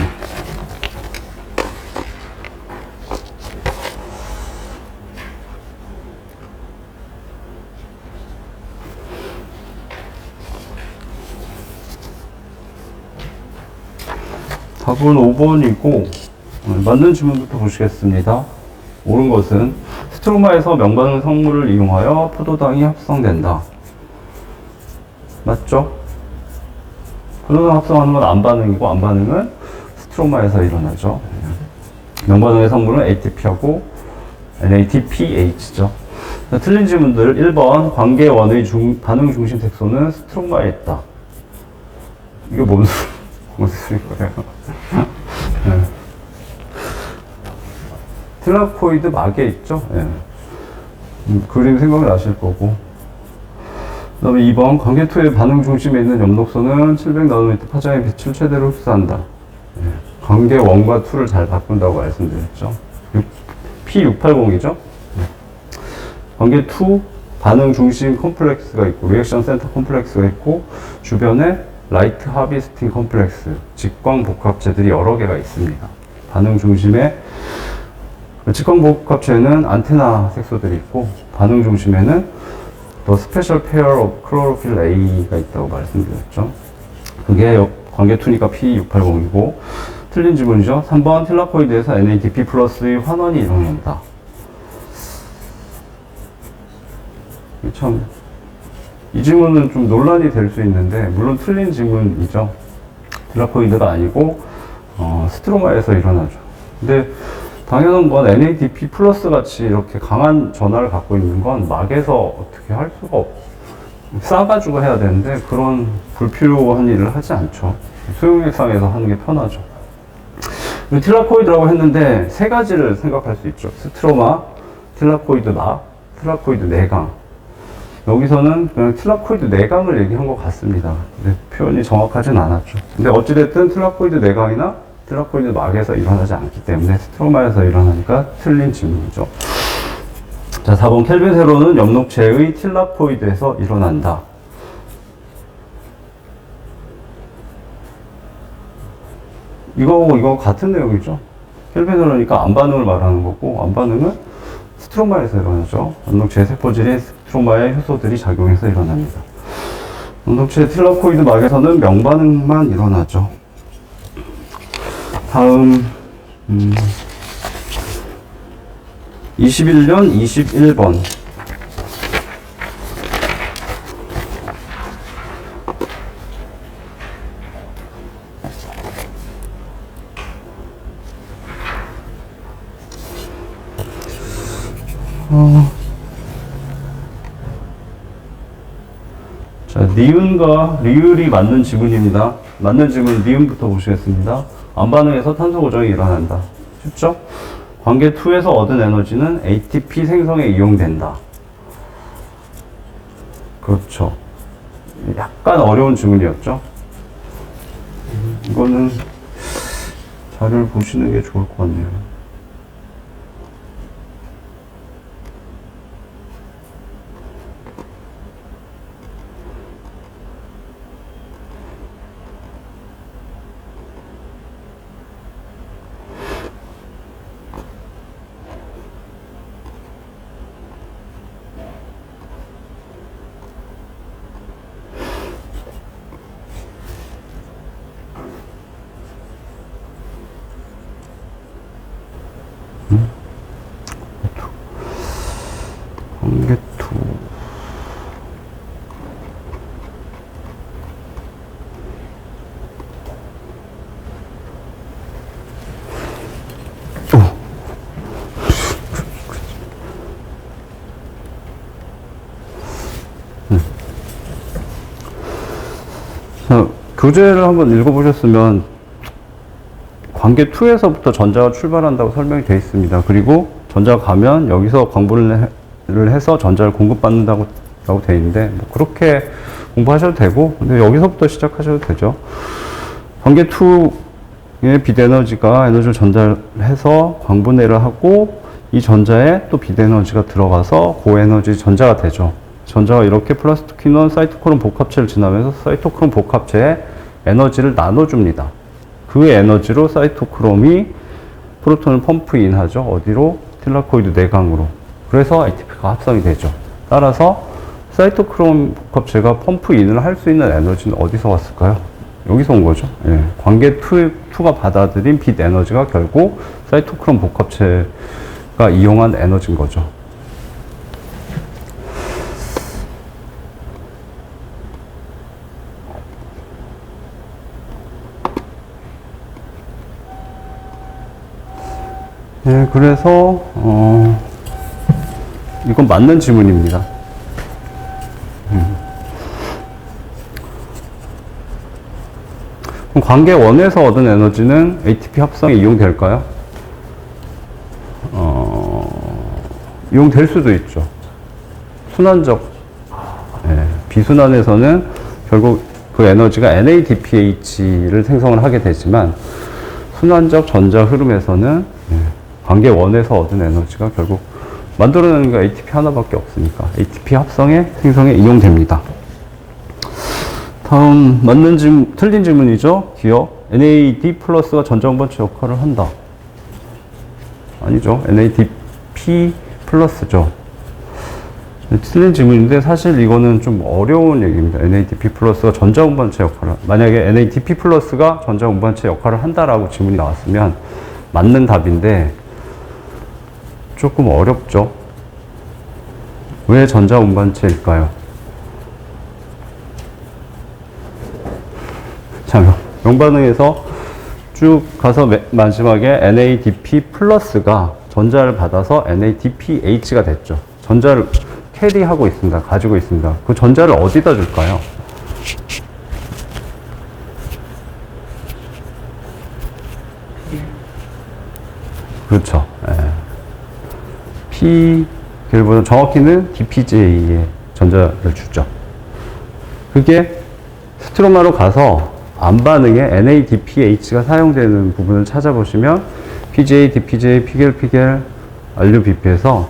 답은 5번이고, 맞는 질문부터 보시겠습니다. 옳은 것은 스트로마에서 명반응 성물을 이용하여 포도당이 합성된다. 맞죠? 포도당 합성하는 건 안 반응이고, 안 반응은 스트로마에서 일어나죠. 명반응의 성물은 ATP하고 NADPH죠. 틀린 질문들 1번 관계원의 반응 중심 색소는 스트로마에 있다. 이게 무슨 소리예요? 네. 틸라코이드 막에 있죠? 네. 그림 생각나실 거고. 그 다음에 2번 관계2의 반응 중심에 있는 엽록소는 700나노미터 파장의 빛을 최대로 흡수한다. 네. 관계 1과 2를 잘 바꾼다고 말씀드렸죠. P680이죠? 네. 관계 2 반응 중심 컴플렉스가 있고, 리액션 센터 컴플렉스가 있고, 주변에 라이트 하비스팅 컴플렉스, 직광 복합체들이 여러 개가 있습니다. 반응 중심에 직광 복합체에는 안테나 색소들이 있고, 반응 중심에는 더 스페셜 페어 오브 클로로필 A가 있다고 말씀드렸죠. 그게 관계2니까 P680이고, 틀린 질문이죠. 3번 틸라코이드에서 NADP 플러스의 환원이 일어난다. 참, 이 질문은 좀 논란이 될 수 있는데, 물론 틀린 질문이죠. 틸라코이드가 아니고 스트로마에서 일어나죠. 근데 당연한 건 NADP 플러스 같이 이렇게 강한 전하를 갖고 있는 건 막에서 어떻게 할 수가 싸가지고 해야 되는데, 그런 불필요한 일을 하지 않죠. 수용액상에서 하는 게 편하죠. 틸라코이드라고 했는데 세 가지를 생각할 수 있죠. 스트로마, 틸라코이드 막, 틸라코이드 내강. 여기서는 그냥 틸라코이드 내강을 얘기한 것 같습니다. 근데 표현이 정확하진 않았죠. 근데 어찌됐든 틸라코이드 내강이나 틸라코이드 막에서 일어나지 않기 때문에 스트로마에서 일어나니까 틀린 질문이죠. 자, 4번 켈빈 세로는 엽록체의 틸라코이드에서 일어난다. 이거 같은 내용이죠. 켈빈 세로니까 안 반응을 말하는 거고, 안 반응은 스트로마에서 일어나죠. 엽록체 세포질인 스트로마의 효소들이 작용해서 일어납니다. 엽록체 틸라코이드 막에서는 명반응만 일어나죠. 다음 21년 21번. 자, 니은과 리을이 맞는 지문입니다. 맞는 지문 니은부터 보시겠습니다. 안 반응해서 탄소 고정이 일어난다. 쉽죠? 관계 2에서 얻은 에너지는 ATP 생성에 이용된다. 그렇죠. 약간 어려운 지문이었죠? 이거는 자료를 보시는 게 좋을 것 같네요. 관계2. 교재를 한번 읽어보셨으면 관계 2에서부터 전자가 출발한다고 설명이 되어 있습니다. 그리고 전자가 가면 여기서 광분을 해서 전자를 공급받는다고 되어 있는데 뭐 그렇게 공부하셔도 되고, 근데 여기서부터 시작하셔도 되죠. 관계 2의 빛 에너지가 에너지를 전달해서 광분해를 하고 이 전자에 또 빛 에너지가 들어가서 고에너지 전자가 되죠. 전자가 이렇게 플라스틱 퀴논 사이토크롬 복합체를 지나면서 사이토크롬 복합체에 에너지를 나눠줍니다. 그 에너지로 사이토크롬이 프로톤을 펌프인 하죠. 어디로? 틸라코이드 내강으로. 그래서 ATP가 합성이 되죠. 따라서 사이토크롬 복합체가 펌프인을 할 수 있는 에너지는 어디서 왔을까요? 여기서 온 거죠. 예. 관계 2가 받아들인 빛 에너지가 결국 사이토크롬 복합체가 이용한 에너지인 거죠. 네, 그래서 이건 맞는 지문입니다. 그럼 관계 1에서 얻은 에너지는 ATP 합성에 이용될까요? 이용될 수도 있죠. 순환적, 비순환에서는 결국 그 에너지가 NADPH를 생성을 하게 되지만 순환적 전자 흐름에서는 관계 1에서 얻은 에너지가 결국 만들어내는 게 ATP 하나밖에 없으니까 ATP 합성에 생성에 이용됩니다. 다음 맞는 질문, 틀린 질문이죠. 기억. NAD 플러스가 전자운반체 역할을 한다. 아니죠. NADP 플러스죠. 틀린 질문인데 사실 이거는 좀 어려운 얘기입니다. NADP 플러스가 전자운반체 역할을, 만약에 NADP 플러스가 전자운반체 역할을 한다라고 질문이 나왔으면 맞는 답인데 조금 어렵죠. 왜 전자운반체일까요? 자, 명반응에서 쭉 가서 마지막에 NADP 플러스가 전자를 받아서 NADPH가 됐죠. 전자를 캐리하고 있습니다. 가지고 있습니다. 그 전자를 어디다 줄까요? 그렇죠. P결보다 정확히는 DPJ에 전자를 주죠. 그게 스트로마로 가서 암반응에 NADPH가 사용되는 부분을 찾아보시면 PJ, DPJ, 피겔, RUBP에서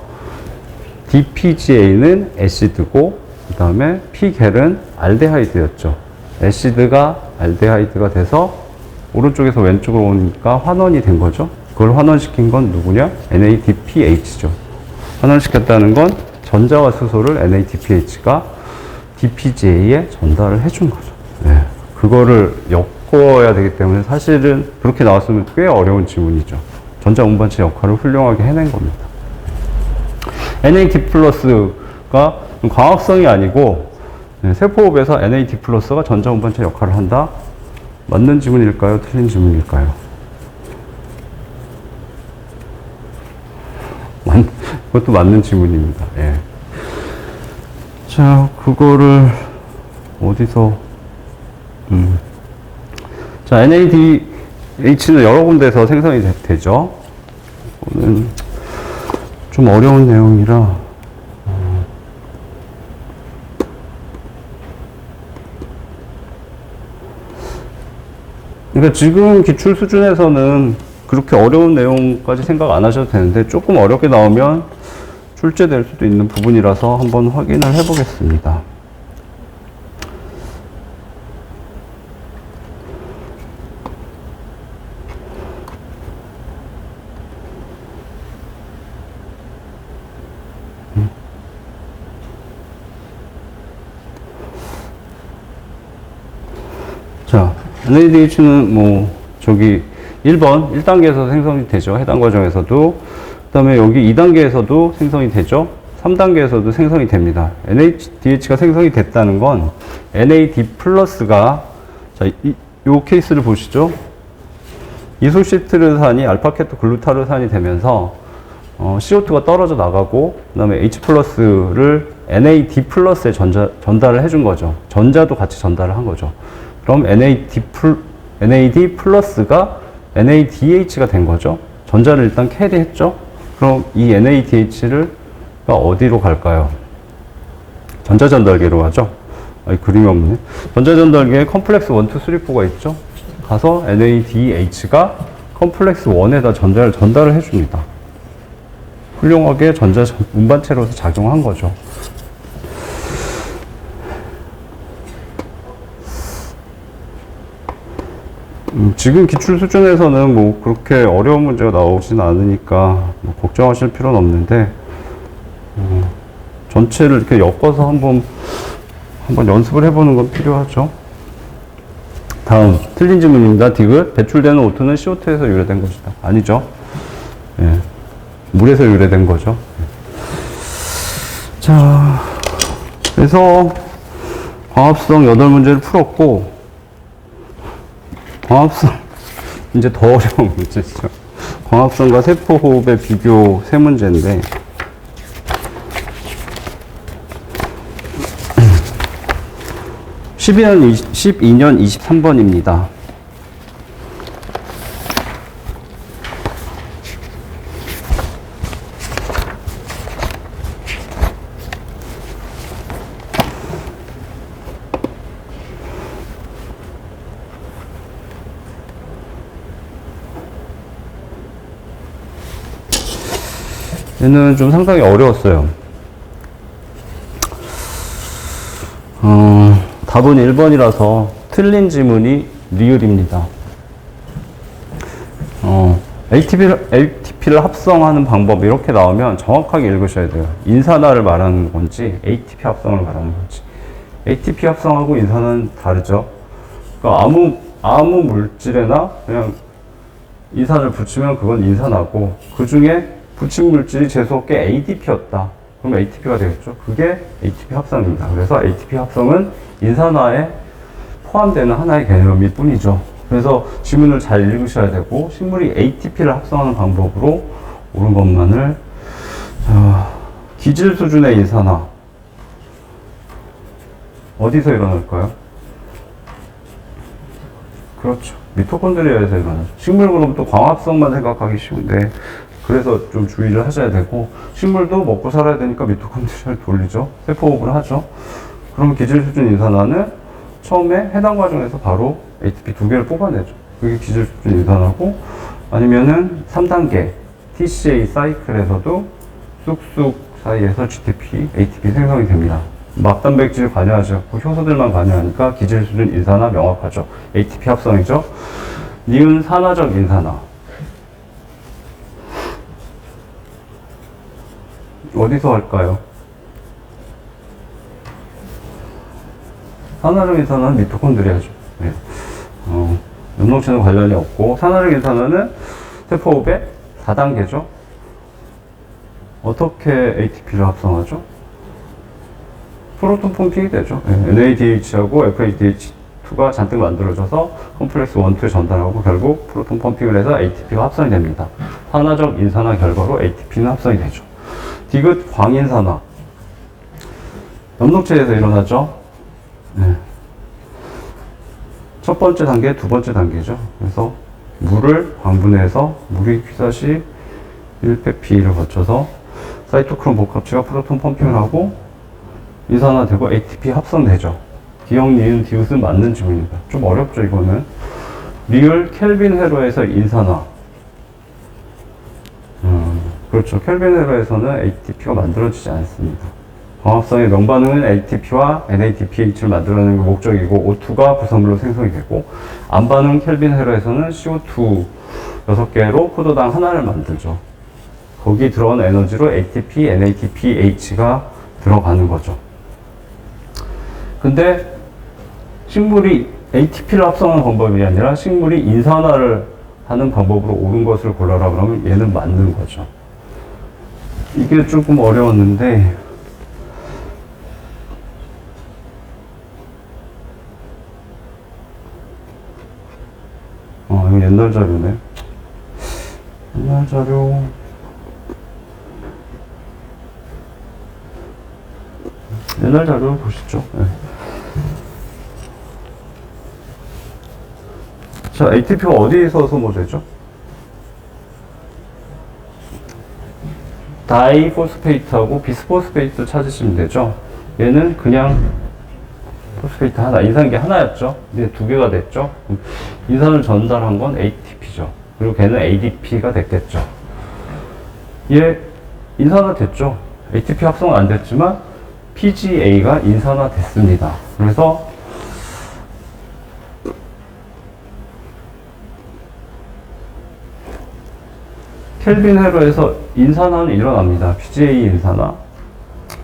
DPGA는 애시드고 그 다음에 피겔은 알데하이드였죠. 애시드가 알데하이드가 돼서 오른쪽에서 왼쪽으로 오니까 환원이 된 거죠. 그걸 환원시킨 건 누구냐? NADPH죠. 환원시켰다는 건 전자와 수소를 NADPH가 DPGA에 전달을 해준 거죠. 네. 그거를 엮어야 되기 때문에 사실은 그렇게 나왔으면 꽤 어려운 지문이죠. 전자 운반체 역할을 훌륭하게 해낸 겁니다. NAD 플러스가 광합성이 아니고 세포호흡에서 NAD 플러스가 전자 운반체 역할을 한다. 맞는 지문일까요? 틀린 지문일까요? 그것도 맞는 지문입니다. 예. 자, 그거를 어디서 자, NADH는 여러 군데서 생성이 되죠. 이거는 좀 어려운 내용이라 그러니까 지금 기출 수준에서는 그렇게 어려운 내용까지 생각 안 하셔도 되는데 조금 어렵게 나오면 출제될 수도 있는 부분이라서 한번 확인을 해 보겠습니다. 자, NADH는 뭐 저기 1번 1단계에서 생성이 되죠. 해당 과정에서도. 그 다음에 여기 2단계에서도 생성이 되죠. 3단계에서도 생성이 됩니다. NADH가 생성이 됐다는 건 NAD 플러스가, 자, 요 케이스를 보시죠. 이소시트르산이 알파케토 글루타르산이 되면서 CO2가 떨어져 나가고, 그 다음에 H 플러스를 NAD 플러스에 전달을 해준 거죠. 전자도 같이 전달을 한 거죠. 그럼 NAD 플러스가 NADH가 된 거죠. 전자를 일단 캐리했죠. 그럼 이 NADH가 어디로 갈까요? 전자전달계로 가죠. 그림이 없네. 전자전달계에 컴플렉스 1, 2, 3, 4가 있죠. 가서 NADH가 컴플렉스 1에다 전달을 해줍니다. 훌륭하게 전자 운반체로서 작용한 거죠. 지금 기출 수준에서는 뭐 그렇게 어려운 문제가 나오진 않으니까 뭐 걱정하실 필요는 없는데, 전체를 이렇게 엮어서 한번 연습을 해보는 건 필요하죠. 다음, 틀린 질문입니다. 디귿. 배출되는 O2는 CO2에서 유래된 것이다. 아니죠. 예. 물에서 유래된 거죠. 자, 그래서 광합성 8문제를 풀었고, 광합성, 이제 더 어려운 문제죠. 광합성과 세포호흡의 비교 3문제인데, (12년 23번입니다) 얘는 좀 상당히 어려웠어요. 답은 1번이라서 틀린 지문이 리을입니다. ATP를 합성하는 방법 이렇게 나오면 정확하게 읽으셔야 돼요. 인산화를 말하는 건지 ATP 합성을 말하는 건지. ATP 합성하고 인산화는 다르죠. 그러니까 아무 물질에나 그냥 인산을 붙이면 그건 인산화고, 그 중에 붙인 물질이 재수없게 ADP였다. 그럼 ATP가 되겠죠. 그게 ATP 합성입니다. 그래서 ATP 합성은 인산화에 포함되는 하나의 개념일 뿐이죠. 그래서 지문을 잘 읽으셔야 되고, 식물이 ATP를 합성하는 방법으로 옳은 것만을. 기질 수준의 인산화 어디서 일어날까요? 그렇죠. 미토콘드리아에서 일어나죠. 식물 그럼 또 광합성만 생각하기 쉬운데, 그래서 좀 주의를 하셔야 되고, 식물도 먹고 살아야 되니까 미토콘드리아를 돌리죠. 세포호흡을 하죠. 그럼 기질 수준 인산화는 처음에 해당 과정에서 바로 ATP 2개를 뽑아내죠. 그게 기질 수준 인산화고, 아니면은 3단계 TCA 사이클에서도 쑥쑥 사이에서 GTP, ATP 생성이 됩니다. 막단백질 관여하지 않고 효소들만 관여하니까 기질 수준 인산화 명확하죠. ATP 합성이죠. 니은 산화적 인산화 어디서 할까요? 산화적 인산화는 미토콘드리아죠. 네. 면역체는 관련이 없고, 산화적 인산화는 세포호흡의 4단계죠. 어떻게 ATP를 합성하죠? 프로톤 펌핑이 되죠. 네. NADH하고 FADH2가 잔뜩 만들어져서 컴플렉스 1, 2에 전달하고 결국 프로톤 펌핑을 해서 ATP가 합성이 됩니다. 산화적 인산화 결과로 ATP는 합성이 되죠. 디귿 광인산화. 엽록체에서 일어나죠. 네. 첫 번째 단계, 두 번째 단계죠. 그래서 물을 광분해서 물이 퀴사시 1pp를 거쳐서 사이토크롬 복합체가 프로톤 펌핑을 하고 인산화되고 ATP 합성되죠. 기억, 니은, 디귿은 맞는 지문입니다. 좀 어렵죠, 이거는. 리을 켈빈 회로에서 인산화. 그렇죠. 켈빈 회로에서는 ATP가 만들어지지 않습니다. 광합성의 명반응은 ATP와 NADPH를 만들어내는 게 목적이고, O2가 부산물로 생성이 되고, 암반응 켈빈 회로에서는 CO2 6개로 포도당 하나를 만들죠. 거기 들어간 에너지로 ATP, NADPH가 들어가는 거죠. 근데 식물이 ATP를 합성하는 방법이 아니라 식물이 인산화를 하는 방법으로 옳은 것을 골라라 그러면 얘는 맞는 거죠. 이게 조금 어려웠는데, 이거 옛날 자료네. 옛날 자료. 옛날 자료 보시죠. 네. 자, ATP가 어디에서 소모되죠? 다이포스페이트하고 비스포스페이트 찾으시면 되죠. 얘는 그냥 포스페이트 하나, 인산기 하나였죠. 이제 두 개가 됐죠. 인산을 전달한 건 ATP죠. 그리고 걔는 ADP가 됐겠죠. 얘 인산화 됐죠. ATP 합성은 안 됐지만 PGA가 인산화 됐습니다. 그래서 켈빈 회로에서 인산화는 일어납니다. PGA 인산화는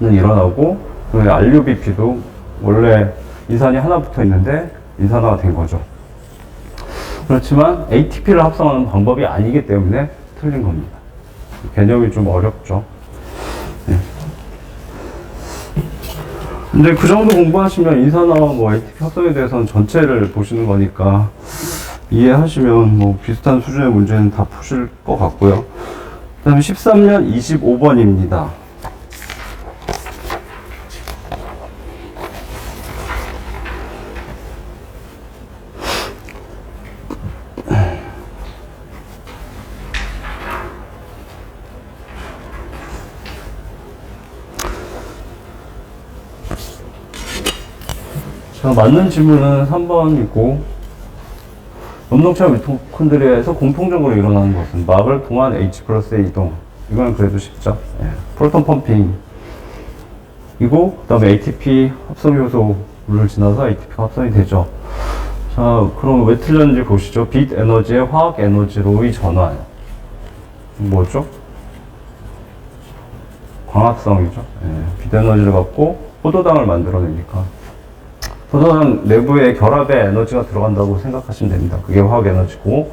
일어나고, 그리고 RUBP도 원래 인산이 하나 붙어 있는데 인산화가 된 거죠. 그렇지만 ATP를 합성하는 방법이 아니기 때문에 틀린 겁니다. 개념이 좀 어렵죠. 네. 근데 그 정도 공부하시면 인산화와 뭐 ATP 합성에 대해서는 전체를 보시는 거니까 이해하시면 뭐 비슷한 수준의 문제는 다 푸실 것 같고요. 그 다음에 13년 25번입니다. 자, 맞는 질문은 3번이고, 염동체와 미토콘드리아에서 공통적으로 일어나는 것은 막을 통한 H 플러스의 이동. 이건 그래도 쉽죠. 예. 프로톤 펌핑이고, 그 다음에 ATP 합성 요소를 지나서 ATP가 합성이 되죠. 자, 그럼 왜 틀렸는지 보시죠. 빛 에너지의 화학 에너지로의 전환. 뭐죠? 광합성이죠. 예. 빛 에너지를 갖고 포도당을 만들어내니까. 포도당 내부에 결합에 에너지가 들어간다고 생각하시면 됩니다. 그게 화학 에너지고,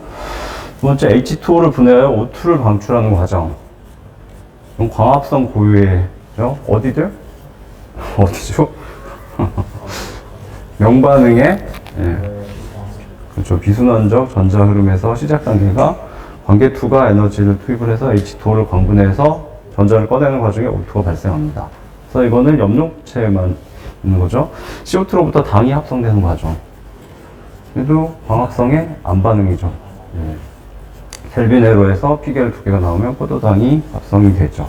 두 번째 H2O를 분해하여 O2를 방출하는 과정. 이건 광합성 고유예죠. 어디죠? 어디죠? 명반응의 그렇죠. 비순환적 전자 흐름에서 시작 단계가 관계 2가 에너지를 투입을 해서 H2O를 광분해서 전자를 꺼내는 과정에 O2가 발생합니다. 그래서 이거는 염록체만 있는 거죠. CO2로부터 당이 합성되는 과정. 얘도 광합성의 안반응이죠. 예. 켈빈 회로에서 피겔 두 개가 나오면 포도당이 합성이 되죠.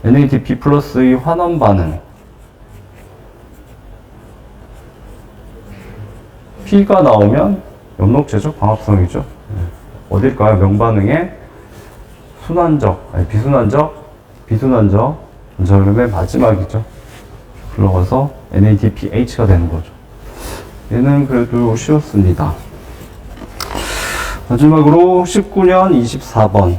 NADP 플러스의 환원 반응. P가 나오면 염록체죠. 광합성이죠. 예. 어딜까요? 명반응의 순환적, 아니 비순환적 전자 흐름의 마지막이죠. 흘러가서 NADPH가 되는 거죠. 얘는 그래도 쉬웠습니다. 마지막으로 19년 24번.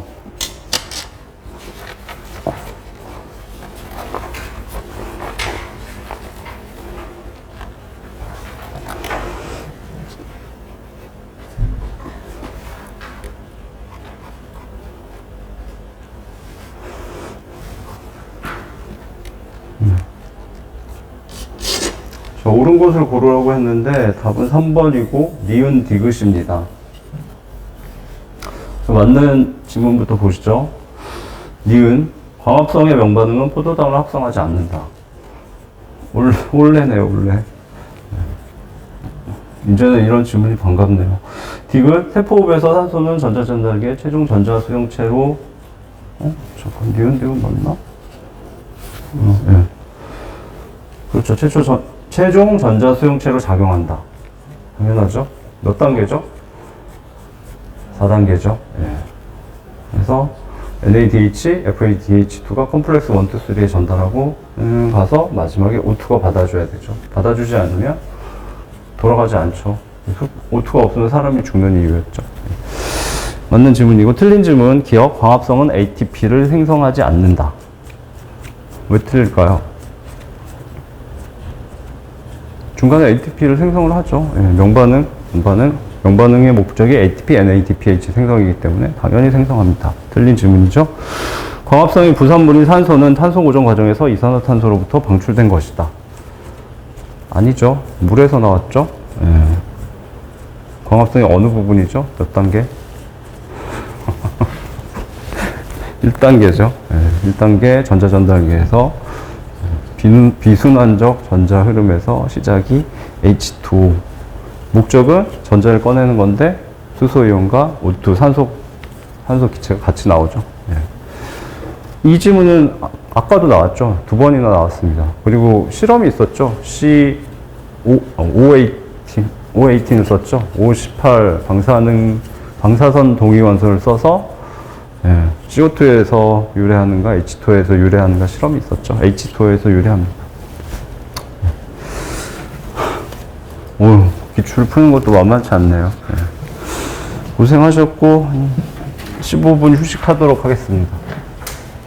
자, 옳은 것을 고르라고 했는데 답은 3번이고 니은 디귿입니다. 맞는 지문부터 보시죠. 니은 광합성의 명반응은 포도당을 합성하지 않는다. 원래네요, 원래. 이제는 이런 질문이 반갑네요. 디귿 세포호흡에서 산소는 전자 전달기의 최종 전자 수용체로 잠깐 니은 맞나? 네. 그렇죠. 최종 전자 수용체로 작용한다. 당연하죠. 몇 단계죠? 4단계죠. 예. 그래서 NADH, FADH2가 컴플렉스 1, 2, 3에 전달하고 가서 마지막에 O2가 받아줘야 되죠. 받아주지 않으면 돌아가지 않죠. O2가 없으면 사람이 죽는 이유였죠. 예. 맞는 질문이고 틀린 질문. 기억, 광합성은 ATP를 생성하지 않는다. 왜 틀릴까요? 중간에 ATP를 생성을 하죠. 예, 명반응의 목적이 ATP, NADPH 생성이기 때문에 당연히 생성합니다. 틀린 질문이죠. 광합성이 부산물인 산소는 탄소 고정 과정에서 이산화탄소로부터 방출된 것이다. 아니죠. 물에서 나왔죠. 예. 광합성이 어느 부분이죠? 몇 단계? 1단계죠. 예. 1단계 전자전달계에서 비순환적 전자 흐름에서 시작이 H2O. 목적은 전자를 꺼내는 건데 수소이온과 O2 산소 기체가 같이 나오죠. 예. 이 지문은 아까도 나왔죠. 2번이나 나왔습니다. 그리고 실험이 있었죠. O18을 썼죠. 58 방사선 동위원소를 써서 예, CO2에서 유래하는가 H2에서 유래하는가 실험이 있었죠. H2에서 유래합니다. 오, 기출 푸는 것도 만만치 않네요. 예. 고생하셨고 15분 휴식하도록 하겠습니다.